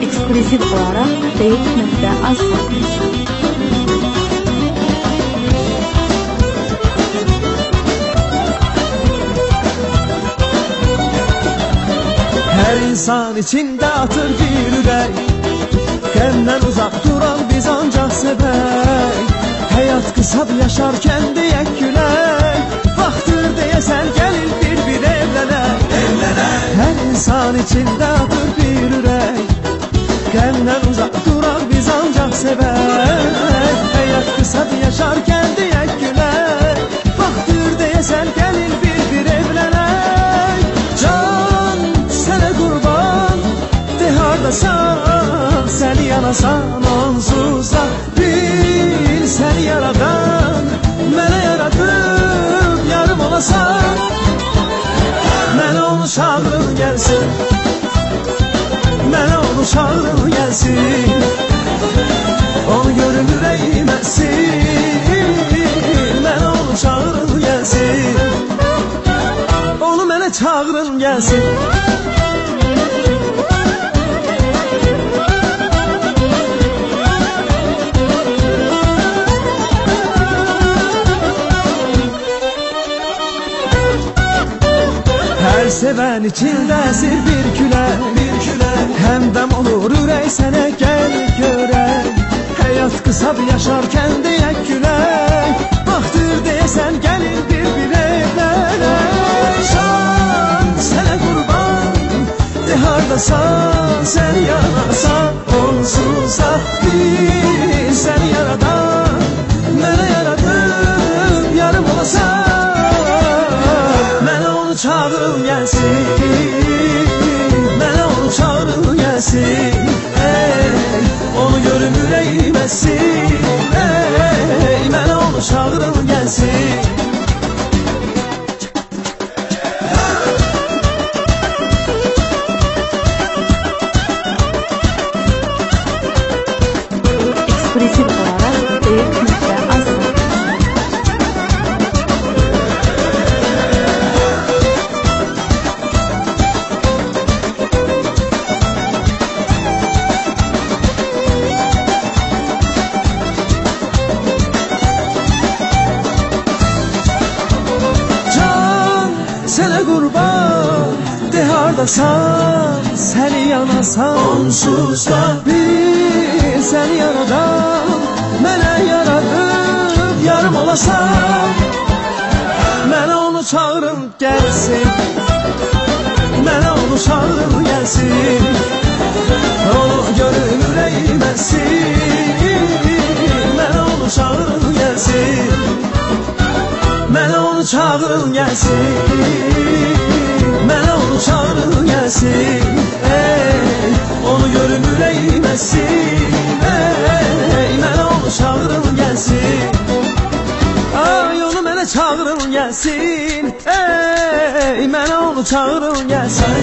Ekskluzif olarak deyip.az Her insan içinde atır bir ürək, qəmdən uzaq duran biz ancaq sevək. Həyat qısab yaşarkən deyək gülək, vaxtdır deyəsən gəlin bir evlənək. Hər insan içində atır bir ürək, qəmdən uzaq duran biz ancaq sevək. Həyat qısab yaşarkən deyək gülək, vaxtdır deyəsən gəlin bir evlənək. Can sənə qurban, de hardasan, səni yanasan onsuza. Bil səni yaradan, mənə yaradıb yarım olasan. Mənə onu çağırın gəlsin, mənə onu çağırın gəlsin. Onu görüm ürəyim əssin, mənə onu çağırın gəlsin. Onu mənə çağırın gəlsin. Her seven içində əsir bir külək, həmdəm olur ürək sənə gəl görək. Həyat qısab yaşarkən deyək gülək, vaxtdır deyəsən gəlin bir evlənək. Can sənə qurban, de hardasan, səni yanasan onsuza. Bil səni yaradan, mənə yaradıb yarım olasan. Çağırın gelsin, mənə onu çağırın gelsin. Onu görüm ürəyim əssin, mənə onu çağırın gelsin. Ekskluzif olarak deyip.az Sənə qurban, de hardasan, səni yanasan onsuzda. Bil səni yaradan, mənə yaradıb yarım olasan. Mənə onu çağırın gəlsin, mənə onu çağırın gəlsin. Onu görün ürəyim əssin, mənə onu çağırın gəlsin. Mənə onu çağırın gəlsin, mənə onu çağırın gəlsin. Onu görüm ürəyim əssin, mənə onu çağırın gəlsin. Ay onu mənə çağırın gəlsin, mənə onu çağırın gəlsin.